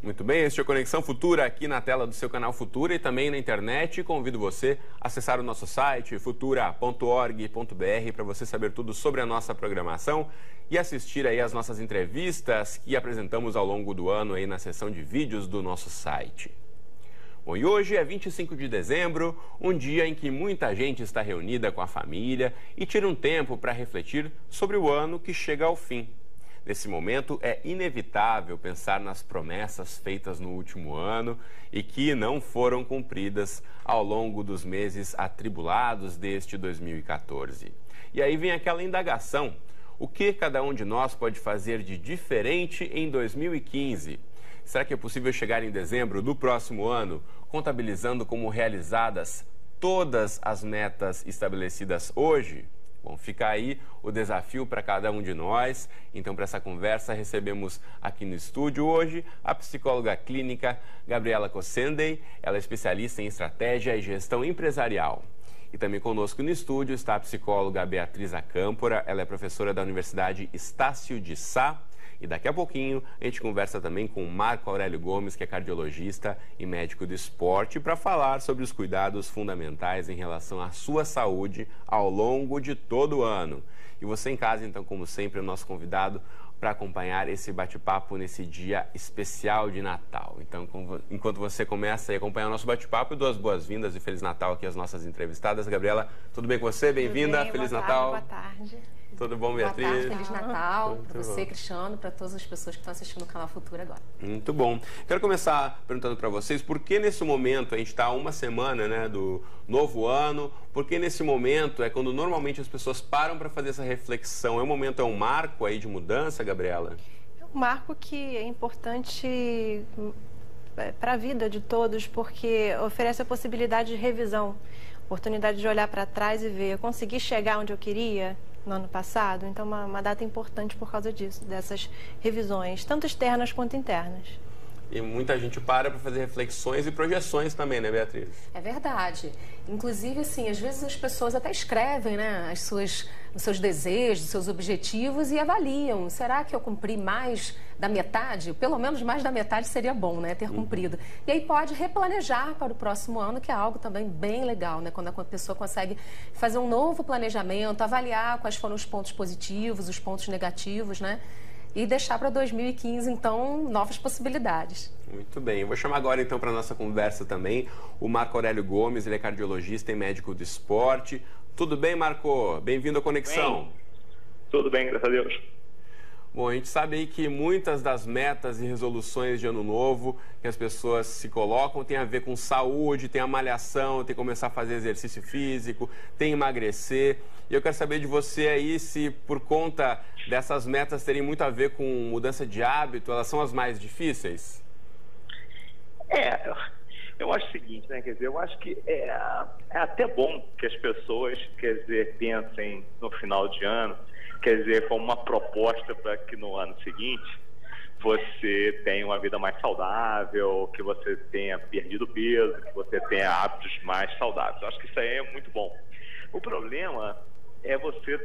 Muito bem, este é o Conexão Futura aqui na tela do seu canal Futura e também na internet. Convido você a acessar o nosso site futura.org.br para você saber tudo sobre a nossa programação e assistir aí as nossas entrevistas que apresentamos ao longo do ano aí na seção de vídeos do nosso site. Bom, e hoje é 25 de dezembro, um dia em que muita gente está reunida com a família e tira um tempo para refletir sobre o ano que chega ao fim. Nesse momento, é inevitável pensar nas promessas feitas no último ano e que não foram cumpridas ao longo dos meses atribulados deste 2014. E aí vem aquela indagação: o que cada um de nós pode fazer de diferente em 2015? Será que é possível chegar em dezembro do próximo ano contabilizando como realizadas todas as metas estabelecidas hoje? Bom, fica aí o desafio para cada um de nós. Então, para essa conversa, recebemos aqui no estúdio hoje a psicóloga clínica Gabriela Cossendey. Ela é especialista em estratégia e gestão empresarial. E também conosco no estúdio está a psicóloga Beatriz Acâmpora. Ela é professora da Universidade Estácio de Sá. E daqui a pouquinho a gente conversa também com o Marco Aurélio Gomes, que é cardiologista e médico do esporte, para falar sobre os cuidados fundamentais em relação à sua saúde ao longo de todo o ano. E você em casa, então, como sempre, é o nosso convidado para acompanhar esse bate-papo nesse dia especial de Natal. Então, enquanto você começa a acompanhar o nosso bate-papo, eu dou as boas-vindas e Feliz Natal aqui às nossas entrevistadas. Gabriela, tudo bem com você? Bem-vinda, Feliz Natal. Boa tarde. Tudo bom, Beatriz? Boa tarde, Feliz Natal Muito para você, bom. Cristiano, para todas as pessoas que estão assistindo o canal Futura agora. Muito bom. Quero começar perguntando para vocês por que nesse momento, a gente está a uma semana, né, do novo ano, por que nesse momento é quando normalmente as pessoas param para fazer essa reflexão? É um marco aí de mudança, Gabriela? É um marco que é importante para a vida de todos, porque oferece a possibilidade de revisão, oportunidade de olhar para trás e ver, eu consegui chegar onde eu queria no ano passado? Então, uma data importante por causa disso, dessas revisões, tanto externas quanto internas. E muita gente para fazer reflexões e projeções também, né, Beatriz? É verdade. Inclusive, assim, às vezes as pessoas até escrevem, né, os seus desejos, os seus objetivos e avaliam. Será que eu cumpri mais da metade? Pelo menos mais da metade seria bom, né, ter cumprido. E aí pode replanejar para o próximo ano, que é algo também bem legal, né, quando a pessoa consegue fazer um novo planejamento, avaliar quais foram os pontos positivos, os pontos negativos, né? E deixar para 2015, então, novas possibilidades. Muito bem. Eu vou chamar agora, então, para a nossa conversa também o Marco Aurélio Gomes. Ele é cardiologista e médico do esporte. Tudo bem, Marco? Bem-vindo à Conexão. Bem. Tudo bem, graças a Deus. Bom, a gente sabe aí que muitas das metas e resoluções de ano novo que as pessoas se colocam tem a ver com saúde, tem a malhação, tem que começar a fazer exercício físico, tem emagrecer. E eu quero saber de você aí se, por conta dessas metas terem muito a ver com mudança de hábito, elas são as mais difíceis? Eu acho o seguinte, né? Quer dizer, eu acho que é até bom que as pessoas, quer dizer, pensem no final de ano, quer dizer, como uma proposta para que no ano seguinte você tenha uma vida mais saudável, que você tenha perdido peso, que você tenha hábitos mais saudáveis. Eu acho que isso aí é muito bom. O problema é você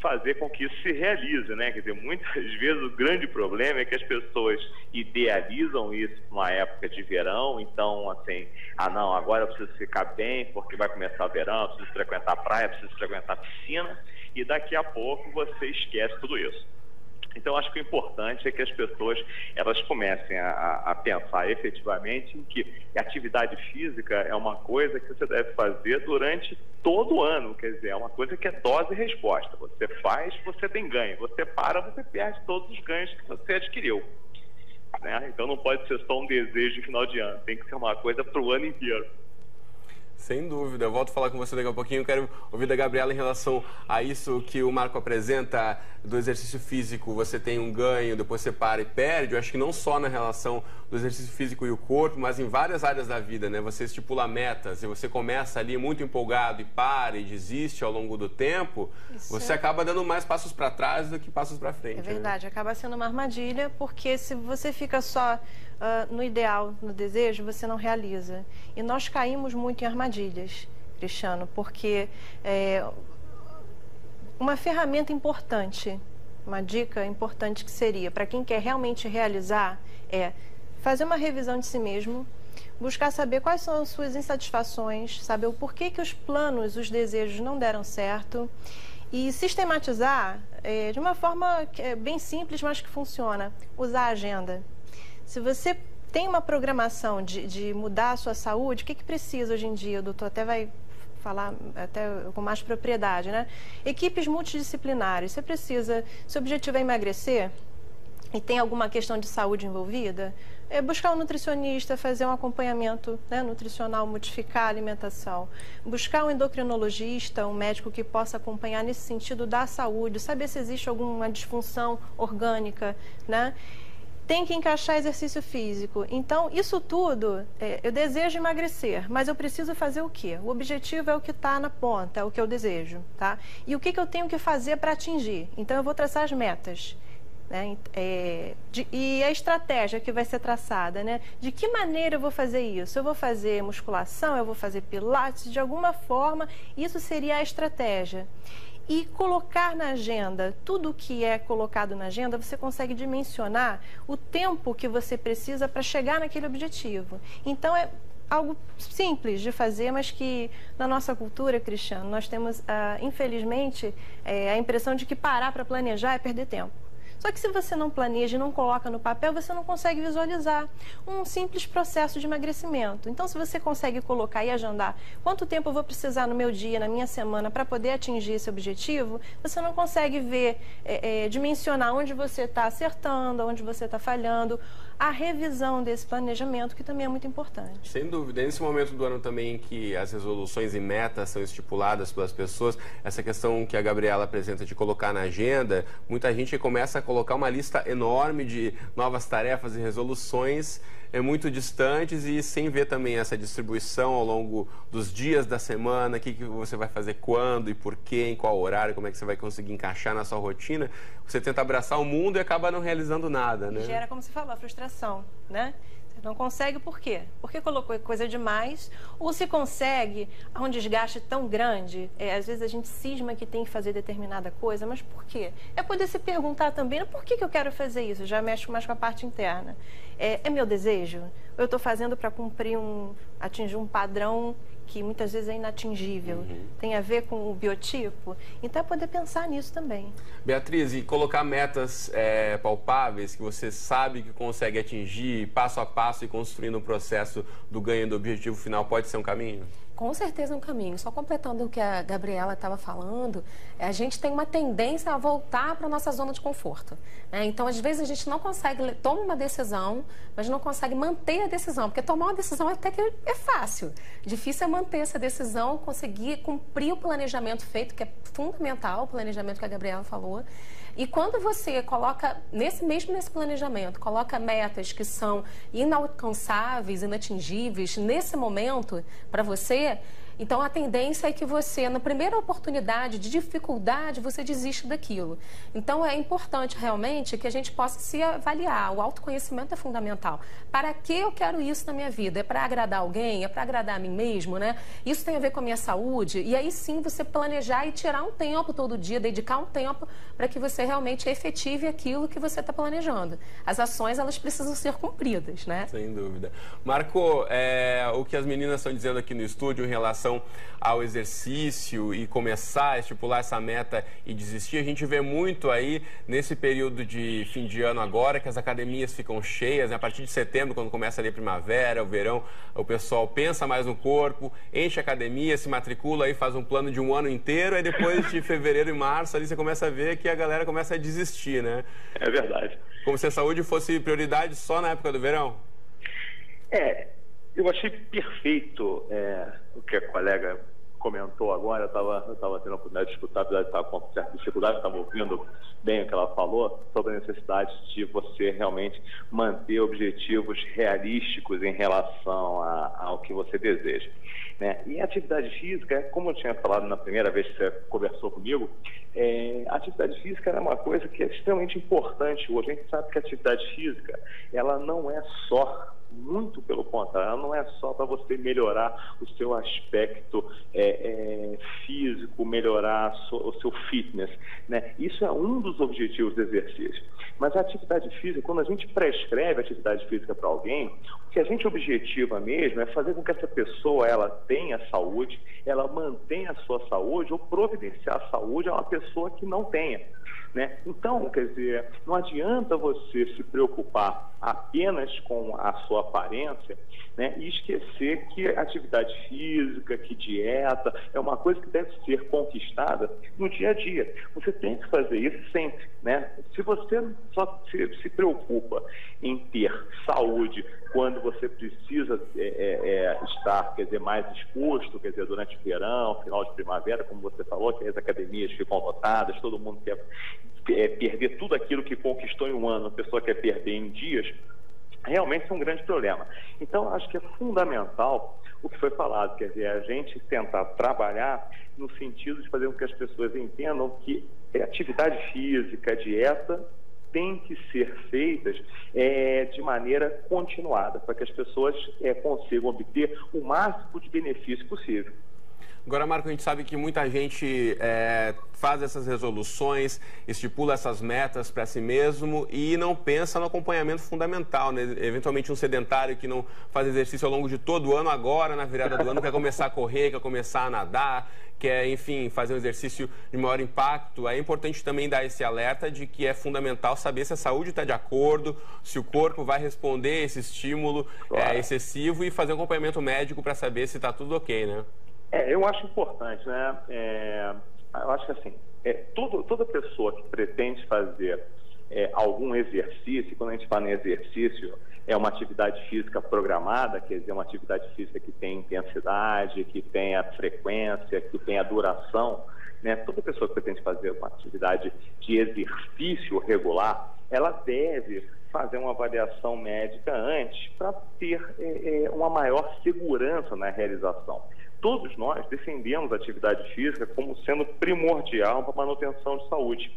fazer com que isso se realize, né? Quer dizer, muitas vezes o grande problema é que as pessoas idealizam isso numa época de verão, então, assim, não, agora eu preciso ficar bem porque vai começar o verão, eu preciso frequentar a praia, eu preciso frequentar a piscina, e daqui a pouco você esquece tudo isso. Então, acho que o importante é que as pessoas elas comecem a pensar efetivamente em que a atividade física é uma coisa que você deve fazer durante todo o ano. Quer dizer, é uma coisa que é dose e resposta. Você faz, você tem ganho. Você para, você perde todos os ganhos que você adquiriu. Né? Então, não pode ser só um desejo de final de ano. Tem que ser uma coisa para o ano inteiro. Sem dúvida. Eu volto a falar com você daqui a pouquinho. Eu quero ouvir da Gabriela em relação a isso que o Marco apresenta do exercício físico. Você tem um ganho, depois você para e perde. Eu acho que não só na relação do exercício físico e o corpo, mas em várias áreas da vida, né? Você estipula metas e você começa ali muito empolgado e para e desiste ao longo do tempo, você acaba dando mais passos para trás do que passos para frente. É verdade, né? Acaba sendo uma armadilha, porque se você fica só no ideal, no desejo, você não realiza. E nós caímos muito em armadilhas, Cristiano, porque uma ferramenta importante, uma dica importante que seria, para quem quer realmente realizar, fazer uma revisão de si mesmo, buscar saber quais são as suas insatisfações, saber o porquê que os planos, os desejos não deram certo e sistematizar de uma forma bem simples, mas que funciona, usar a agenda. Se você tem uma programação de mudar a sua saúde, o que precisa hoje em dia? O doutor até vai falar até com mais propriedade, né? Equipes multidisciplinares. Você precisa, se o objetivo é emagrecer e tem alguma questão de saúde envolvida, buscar um nutricionista, fazer um acompanhamento, né, nutricional, modificar a alimentação. Buscar um endocrinologista, um médico que possa acompanhar nesse sentido da saúde, saber se existe alguma disfunção orgânica, né? Tem que encaixar exercício físico. Então, isso tudo, eu desejo emagrecer, mas eu preciso fazer o quê? O objetivo é o que está na ponta, é o que eu desejo, tá? E o que eu tenho que fazer para atingir? Então, eu vou traçar as metas. Né? E a estratégia que vai ser traçada, né? De que maneira eu vou fazer isso? Eu vou fazer musculação, eu vou fazer pilates, de alguma forma, isso seria a estratégia. E colocar na agenda, tudo o que é colocado na agenda, você consegue dimensionar o tempo que você precisa para chegar naquele objetivo. Então, é algo simples de fazer, mas que na nossa cultura, Cristiano, nós temos, infelizmente, a impressão de que parar para planejar é perder tempo. Só que se você não planeja e não coloca no papel, você não consegue visualizar um simples processo de emagrecimento. Então, se você consegue colocar e agendar quanto tempo eu vou precisar no meu dia, na minha semana, para poder atingir esse objetivo, você não consegue ver, dimensionar onde você está acertando, onde você está falhando, a revisão desse planejamento, que também é muito importante. Sem dúvida. Nesse momento do ano também em que as resoluções e metas são estipuladas pelas pessoas, essa questão que a Gabriela apresenta de colocar na agenda, muita gente começa a colocar uma lista enorme de novas tarefas e resoluções muito distantes e sem ver também essa distribuição ao longo dos dias da semana, o que você vai fazer quando e por quê, em qual horário, como é que você vai conseguir encaixar na sua rotina. Você tenta abraçar o mundo e acaba não realizando nada, né? Gera, como você falou, a frustração, né? Você não consegue por quê? Porque colocou coisa demais, ou se consegue, há um desgaste tão grande, às vezes a gente cisma que tem que fazer determinada coisa, mas por quê? É poder se perguntar também, por que eu quero fazer isso? Já mexe mais com a parte interna. É meu desejo? Ou eu estou fazendo para atingir um padrão que muitas vezes é inatingível, tem a ver com o biotipo, então é poder pensar nisso também. Beatriz, e colocar metas palpáveis que você sabe que consegue atingir passo a passo e construindo o processo do ganho do objetivo final pode ser um caminho? Com certeza é um caminho. Só completando o que a Gabriela estava falando, a gente tem uma tendência a voltar para a nossa zona de conforto, né? Então, às vezes, a gente não consegue, toma uma decisão, mas não consegue manter a decisão, porque tomar uma decisão até que é fácil. Difícil é manter essa decisão, conseguir cumprir o planejamento feito, que é fundamental, o planejamento que a Gabriela falou. E quando você coloca, nesse planejamento, coloca metas que são inalcançáveis, inatingíveis, nesse momento, para você, então a tendência é que você, na primeira oportunidade de dificuldade, você desiste daquilo. Então é importante realmente que a gente possa se avaliar. O autoconhecimento é fundamental. Para que eu quero isso na minha vida? É para agradar alguém? É para agradar a mim mesmo, né? Isso tem a ver com a minha saúde? E aí sim você planejar e tirar um tempo todo dia, dedicar um tempo para que você realmente efetive aquilo que você está planejando. As ações, elas precisam ser cumpridas, né? Sem dúvida. Marco, o que as meninas estão dizendo aqui no estúdio em relação ao exercício e começar a estipular essa meta e desistir, a gente vê muito aí nesse período de fim de ano agora, que as academias ficam cheias, né? A partir de setembro, quando começa ali a primavera, o verão, o pessoal pensa mais no corpo, enche a academia, se matricula e faz um plano de um ano inteiro, aí depois de fevereiro e março ali você começa a ver que a galera começa a desistir, né? É verdade. Como se a saúde fosse prioridade só na época do verão? Eu achei perfeito o que a colega comentou agora. Eu estava tendo a oportunidade de escutar, apesar de estar com certa dificuldade, estava ouvindo bem o que ela falou, sobre a necessidade de você realmente manter objetivos realísticos em relação ao que você deseja, né? E a atividade física, como eu tinha falado na primeira vez que você conversou comigo, a atividade física é uma coisa que é extremamente importante hoje. A gente sabe que a atividade física, ela não é só, muito pelo contrário, ela não é só para você melhorar o seu aspecto físico, melhorar o seu fitness, né? Isso é um dos objetivos do exercício. Mas a atividade física, quando a gente prescreve atividade física para alguém, o que a gente objetiva mesmo é fazer com que essa pessoa ela tenha saúde, ela mantenha a sua saúde ou providenciar a saúde a uma pessoa que não tenha. Né? Então, quer dizer, não adianta você se preocupar apenas com a sua aparência, né, e esquecer que atividade física, que dieta, é uma coisa que deve ser conquistada no dia a dia. Você tem que fazer isso sempre. Né? Se você só se preocupa em ter saúde quando você precisa estar, quer dizer, mais exposto, quer dizer, durante o verão, final de primavera, como você falou, que as academias ficam lotadas, todo mundo quer perder tudo aquilo que conquistou em um ano, a pessoa quer perder em dias, realmente é um grande problema. Então, acho que é fundamental o que foi falado, quer dizer, a gente tentar trabalhar no sentido de fazer com que as pessoas entendam que atividade física, dieta, tem que ser feitas de maneira continuada, para que as pessoas consigam obter o máximo de benefício possível. Agora, Marco, a gente sabe que muita gente faz essas resoluções, estipula essas metas para si mesmo e não pensa no acompanhamento fundamental, né? Eventualmente um sedentário que não faz exercício ao longo de todo o ano, agora na virada do ano quer começar a correr, quer começar a nadar, quer, enfim, fazer um exercício de maior impacto. É importante também dar esse alerta de que é fundamental saber se a saúde está de acordo, se o corpo vai responder esse estímulo excessivo e fazer um acompanhamento médico para saber se está tudo ok, né? Eu acho importante, né? Eu acho que assim, toda pessoa que pretende fazer algum exercício, quando a gente fala em exercício, é uma atividade física programada, quer dizer, uma atividade física que tem intensidade, que tem a frequência, que tem a duração, né? Toda pessoa que pretende fazer uma atividade de exercício regular, ela deve fazer uma avaliação médica antes para ter uma maior segurança na realização. Todos nós defendemos a atividade física como sendo primordial para a manutenção de saúde.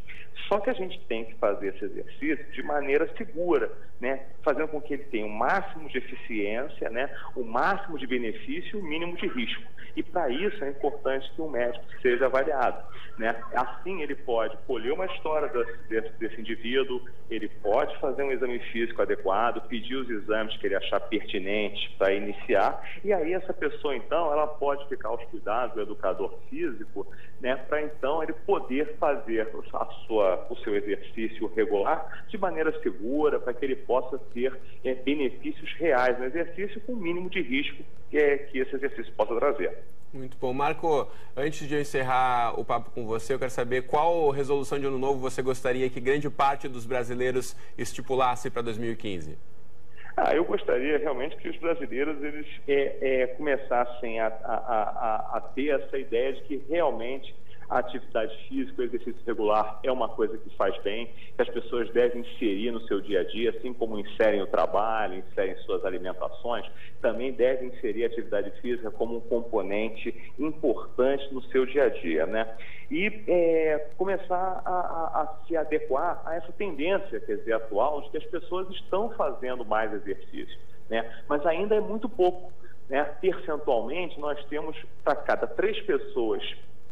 Só que a gente tem que fazer esse exercício de maneira segura, né? Fazendo com que ele tenha o máximo de eficiência, né? O máximo de benefício e o mínimo de risco. E para isso é importante que o médico seja avaliado, né? Assim ele pode colher uma história desse indivíduo, ele pode fazer um exame físico adequado, pedir os exames que ele achar pertinentes para iniciar, e aí essa pessoa então ela pode ficar aos cuidados do educador físico, né? Para então ele poder fazer o seu exercício regular de maneira segura, para que ele possa ter benefícios reais no exercício com o mínimo de risco que esse exercício possa trazer. Muito bom. Marco, antes de eu encerrar o papo com você, eu quero saber qual resolução de ano novo você gostaria que grande parte dos brasileiros estipulasse para 2015? Eu gostaria realmente que os brasileiros eles começassem a ter essa ideia de que realmente a atividade física, o exercício regular é uma coisa que faz bem, que as pessoas devem inserir no seu dia a dia, assim como inserem o trabalho, inserem suas alimentações, também devem inserir a atividade física como um componente importante no seu dia a dia, né? E começar a se adequar a essa tendência, quer dizer, atual, de que as pessoas estão fazendo mais exercício, né? Mas ainda é muito pouco, né? Percentualmente, nós temos para cada 3 pessoas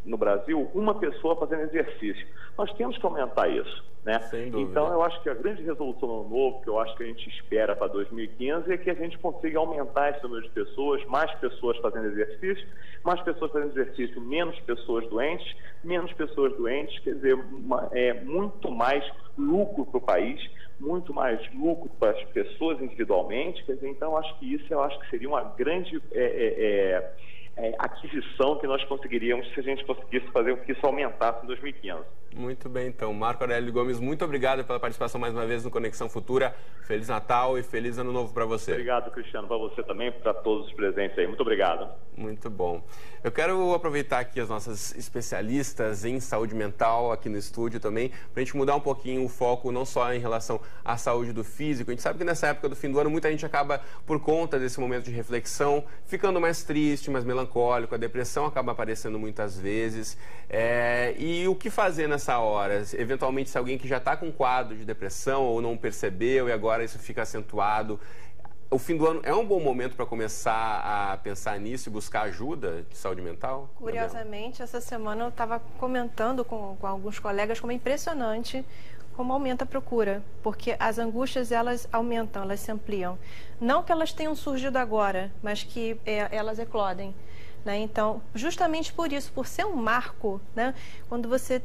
no Brasil, uma pessoa fazendo exercício. Nós temos que aumentar isso, né? Sem dúvida. Então, eu acho que a grande resolução do ano novo, que eu acho que a gente espera para 2015, é que a gente consiga aumentar esse número de pessoas, mais pessoas fazendo exercício, menos pessoas doentes, quer dizer, muito mais lucro para o país, muito mais lucro para as pessoas individualmente, quer dizer, então, eu acho que seria uma grande aquisição que nós conseguiríamos se a gente conseguisse fazer com que isso aumentasse em 2015. Muito bem, então. Marco Aurélio Gomes, muito obrigado pela participação mais uma vez no Conexão Futura. Feliz Natal e feliz Ano Novo para você. Obrigado, Cristiano, para você também, para todos os presentes aí. Muito obrigado. Muito bom. Eu quero aproveitar aqui as nossas especialistas em saúde mental aqui no estúdio também, para a gente mudar um pouquinho o foco, não só em relação à saúde do físico. A gente sabe que nessa época do fim do ano, muita gente acaba, por conta desse momento de reflexão, ficando mais triste, mais melancólico. A depressão acaba aparecendo muitas vezes. E o que fazer nessa hora? Eventualmente, se alguém que já está com um quadro de depressão ou não percebeu e agora isso fica acentuado, o fim do ano é um bom momento para começar a pensar nisso e buscar ajuda de saúde mental? Curiosamente, essa semana eu estava comentando com alguns colegas como é impressionante como aumenta a procura, porque as angústias, elas aumentam, elas se ampliam. Não que elas tenham surgido agora, mas que elas eclodem. Né? Então, justamente por isso, por ser um marco, né? Quando você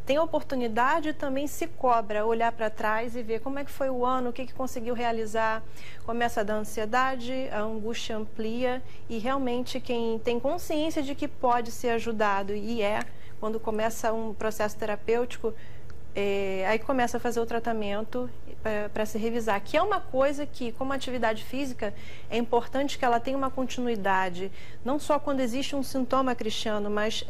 tem a oportunidade, também se cobra olhar para trás e ver como é que foi o ano, o que conseguiu realizar. Começa a dar ansiedade, a angústia amplia, e realmente quem tem consciência de que pode ser ajudado, e quando começa um processo terapêutico, aí começa a fazer o tratamento para se revisar, que é uma coisa que, como atividade física, é importante que ela tenha uma continuidade, não só quando existe um sintoma, Cristiano, mas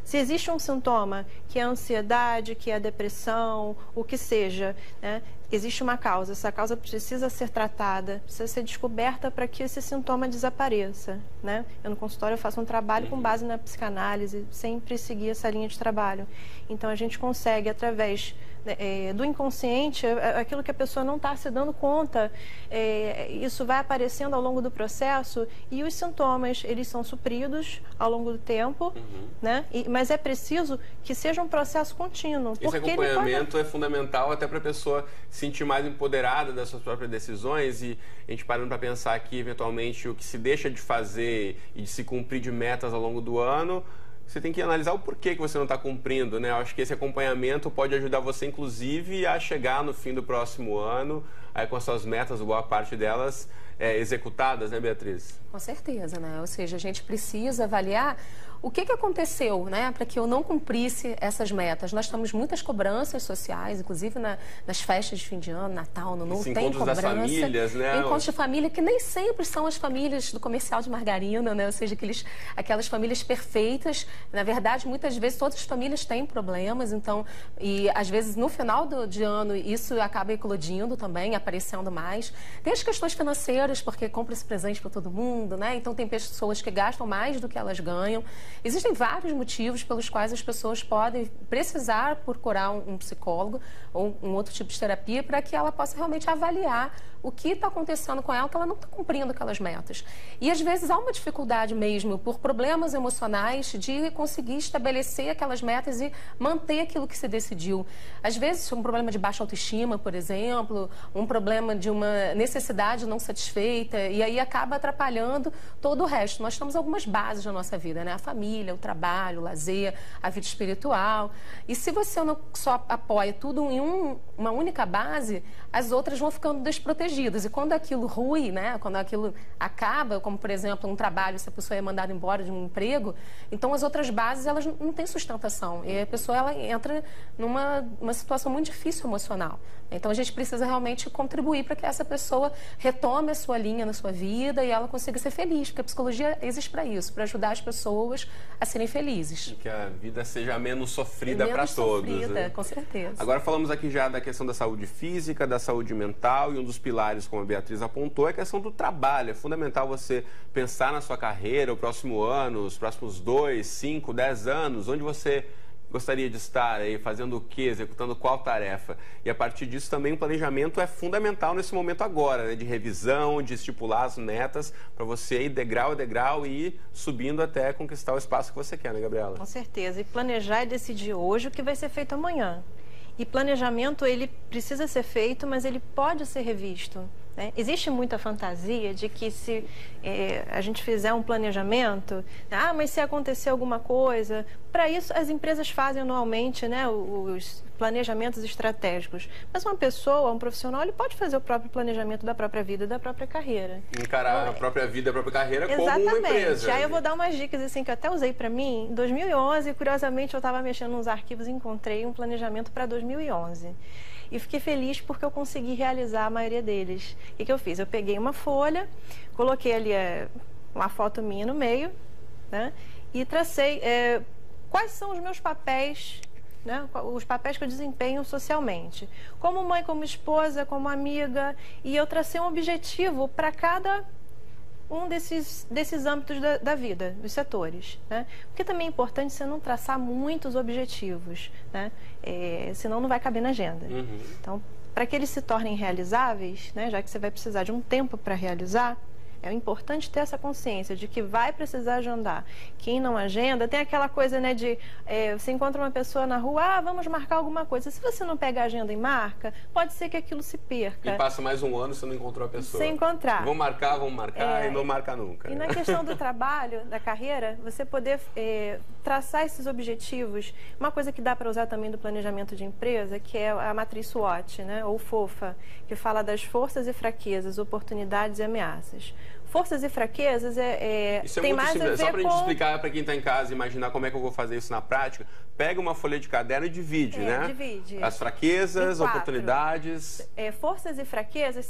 se existe um sintoma, que é a ansiedade, que é a depressão, o que seja, né? Existe uma causa, essa causa precisa ser tratada, precisa ser descoberta para que esse sintoma desapareça, né? Eu no consultório eu faço um trabalho com base na psicanálise, sempre seguir essa linha de trabalho. Então a gente consegue, através do inconsciente, aquilo que a pessoa não está se dando conta, isso vai aparecendo ao longo do processo, e os sintomas, eles são supridos ao longo do tempo, né? Mas é preciso que seja um processo contínuo. Esse acompanhamento é fundamental até para a pessoa se sentir mais empoderada das suas próprias decisões, e a gente parando para pensar que, eventualmente, o que se deixa de fazer e de se cumprir de metas ao longo do ano, você tem que analisar o porquê que você não está cumprindo, né? Eu acho que esse acompanhamento pode ajudar você, inclusive, a chegar no fim do próximo ano, aí com as suas metas, boa parte delas executadas, né, Beatriz? Com certeza, né? Ou seja, a gente precisa avaliar o que aconteceu, né, para que eu não cumprisse essas metas. Nós temos muitas cobranças sociais, inclusive nas festas de fim de ano, Natal, Ano Novo, tem cobrança. Das famílias, né? Encontros de família, que nem sempre são as famílias do comercial de margarina, né? Ou seja, aquelas famílias perfeitas. Na verdade, muitas vezes, todas as famílias têm problemas, então, e às vezes no final de ano isso acaba eclodindo também, aparecendo mais. Tem as questões financeiras, porque compra-se presente para todo mundo, né? Então tem pessoas que gastam mais do que elas ganham. Existem vários motivos pelos quais as pessoas podem precisar procurar um psicólogo ou um outro tipo de terapia, para que ela possa realmente avaliar o que está acontecendo com ela, que ela não está cumprindo aquelas metas. E às vezes há uma dificuldade mesmo, por problemas emocionais, de conseguir estabelecer aquelas metas e manter aquilo que se decidiu. Às vezes um problema de baixa autoestima, por exemplo, um problema de uma necessidade não satisfeita, e aí acaba atrapalhando todo o resto. Nós temos algumas bases na nossa vida, né? A família, o trabalho, o lazer, a vida espiritual. E se você não só apoia tudo em uma única base, as outras vão ficando desprotegidas. E quando aquilo rui, né? Quando aquilo acaba, como por exemplo um trabalho, se a pessoa é mandada embora de um emprego, então as outras bases, elas não têm sustentação. E a pessoa, ela entra numa situação muito difícil emocional. Então a gente precisa realmente contribuir para que essa pessoa retome a sua linha na sua vida e ela consiga ser feliz, porque a psicologia existe para isso, para ajudar as pessoas a serem felizes. E que a vida seja menos sofrida para todos. Né? Com certeza. Agora falamos aqui já da questão da saúde física, da saúde mental, e um dos pilares, como a Beatriz apontou, é a questão do trabalho. É fundamental você pensar na sua carreira, o próximo ano, os próximos 2, 5, 10 anos, onde você gostaria de estar aí, fazendo o quê, executando qual tarefa. E a partir disso também o planejamento é fundamental nesse momento agora, né? De revisão, de estipular as metas para você ir degrau a degrau e ir subindo até conquistar o espaço que você quer, né, Gabriela? Com certeza. E planejar e decidir hoje o que vai ser feito amanhã. E planejamento, ele precisa ser feito, mas ele pode ser revisto. Né? Existe muita fantasia de que se a gente fizer um planejamento, mas se acontecer alguma coisa, para isso as empresas fazem anualmente, né, os planejamentos estratégicos. Mas uma pessoa, um profissional, ele pode fazer o próprio planejamento da própria vida, da própria carreira. Encarar a própria vida, a própria carreira como uma empresa. Exatamente. Aí eu vou dar umas dicas assim, que eu até usei para mim. Em 2011, curiosamente, eu estava mexendo nos arquivos e encontrei um planejamento para 2011. E fiquei feliz porque eu consegui realizar a maioria deles. O que eu fiz? Eu peguei uma folha, coloquei ali uma foto minha no meio, né? E tracei quais são os meus papéis, né? Os papéis que eu desempenho socialmente. Como mãe, como esposa, como amiga. E eu tracei um objetivo para cada um desses âmbitos da vida, dos setores, né? Porque também é importante você não traçar muitos objetivos, né? Senão não vai caber na agenda. Então, para que eles se tornem realizáveis, né? Já que você vai precisar de um tempo para realizar, É importante ter essa consciência de que vai precisar agendar. Quem não agenda, tem aquela coisa, né, de você encontra uma pessoa na rua, vamos marcar alguma coisa. Se você não pega a agenda e marca, pode ser que aquilo se perca. E passa mais um ano e você não encontrou a pessoa. Sem encontrar. Vamos marcar e não marcar nunca. E na questão do trabalho, da carreira, você poder traçar esses objetivos, uma coisa que dá para usar também do planejamento de empresa, que é a matriz SWOT, né, ou FOFA, que fala das forças e fraquezas, oportunidades e ameaças. Forças e fraquezas isso é tem muito mais simples. a ver Só para a gente com... explicar para quem está em casa, imaginar como é que eu vou fazer isso na prática, pega uma folha de caderno e divide, né? Divide. As fraquezas, oportunidades. Forças e fraquezas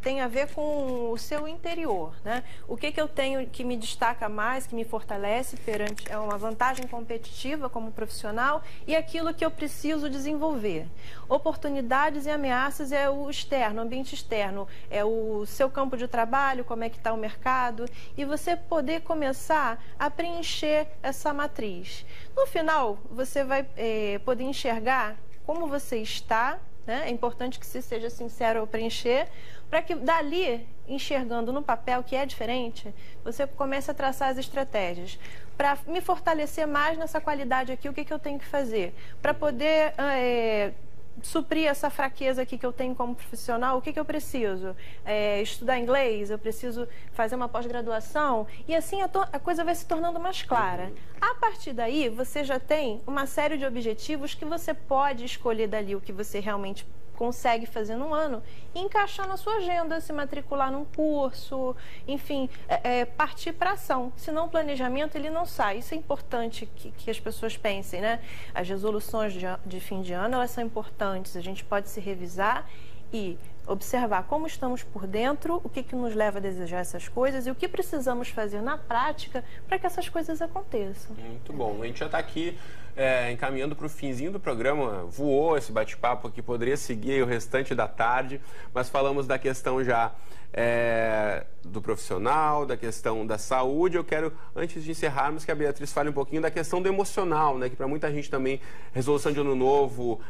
tem a ver com o seu interior, né? O que eu tenho que me destaca mais, que me fortalece perante, é uma vantagem competitiva como profissional e aquilo que eu preciso desenvolver. Oportunidades e ameaças é o externo, o ambiente externo, é o seu campo de trabalho, como é que está o mercado, e você poder começar a preencher essa matriz. No final, você vai poder enxergar como você está, né? É importante que você seja sincero ao preencher, para que dali, enxergando no papel que é diferente, você comece a traçar as estratégias. Para me fortalecer mais nessa qualidade aqui, o que eu tenho que fazer? Para poder... suprir essa fraqueza aqui que eu tenho como profissional, o que eu preciso? Estudar inglês, eu preciso fazer uma pós-graduação, e assim a coisa vai se tornando mais clara. A partir daí, você já tem uma série de objetivos que você pode escolher dali o que você realmente consegue fazer num ano e encaixar na sua agenda, se matricular num curso, enfim, partir para ação. Senão o planejamento ele não sai. Isso é importante que as pessoas pensem, né? As resoluções de fim de ano, elas são importantes. A gente pode se revisar e observar como estamos por dentro, o que nos leva a desejar essas coisas e o que precisamos fazer na prática para que essas coisas aconteçam. Muito bom. A gente já está aqui encaminhando para o finzinho do programa. Voou esse bate-papo aqui, poderia seguir o restante da tarde, mas falamos da questão já do profissional, da questão da saúde. Eu quero, antes de encerrarmos, que a Beatriz fale um pouquinho da questão do emocional, né? Que para muita gente também, resolução de ano novo,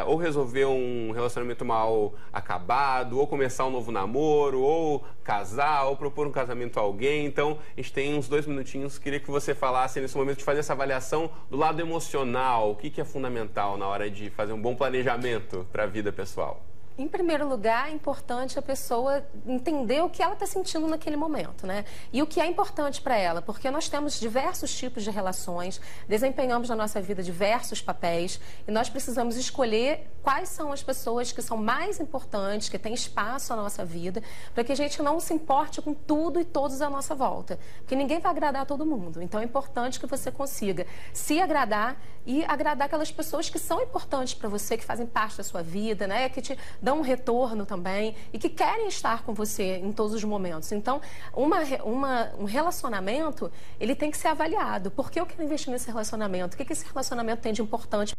ou resolver um relacionamento mal acabado, ou começar um novo namoro, ou casar, ou propor um casamento a alguém. Então, a gente tem uns 2 minutinhos. Queria que você falasse nesse momento de fazer essa avaliação do lado emocional. O que é fundamental na hora de fazer um bom planejamento para a vida pessoal? Em primeiro lugar, é importante a pessoa entender o que ela está sentindo naquele momento, né? E o que é importante para ela, porque nós temos diversos tipos de relações, desempenhamos na nossa vida diversos papéis e nós precisamos escolher quais são as pessoas que são mais importantes, que têm espaço na nossa vida, para que a gente não se importe com tudo e todos à nossa volta, porque ninguém vai agradar a todo mundo. Então é importante que você consiga se agradar e agradar aquelas pessoas que são importantes para você, que fazem parte da sua vida, né? Que te dão um retorno também e que querem estar com você em todos os momentos. Então, um relacionamento, ele tem que ser avaliado. Por que eu quero investir nesse relacionamento? O que esse relacionamento tem de importante?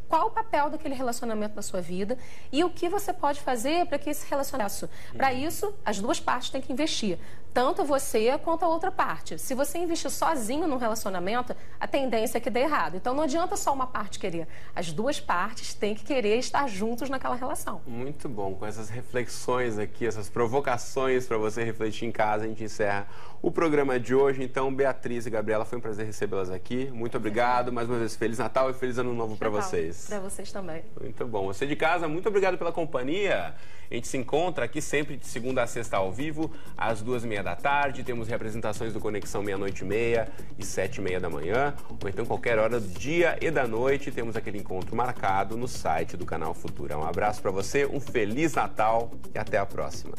Qual o papel daquele relacionamento na sua vida e o que você pode fazer para que esse relacionamento... Para isso, as duas partes têm que investir. Tanto você quanto a outra parte. Se você investir sozinho num relacionamento, a tendência é que dê errado. Então, não adianta só uma parte querer. As duas partes têm que querer estar juntos naquela relação. Muito bom. Com essas reflexões aqui, essas provocações para você refletir em casa, a gente encerra o programa de hoje. Então, Beatriz e Gabriela, foi um prazer recebê-las aqui. Muito obrigado. Mais uma vez, Feliz Natal e Feliz Ano Novo para vocês. Para vocês também. Muito bom. Você de casa, muito obrigado pela companhia. A gente se encontra aqui sempre de segunda a sexta ao vivo, às 2h30 Temos representações do Conexão 00:30 e 7h30 da manhã, ou então qualquer hora do dia e da noite. Temos aquele encontro marcado no site do Canal Futura. Um abraço para você, um Feliz Natal e até a próxima.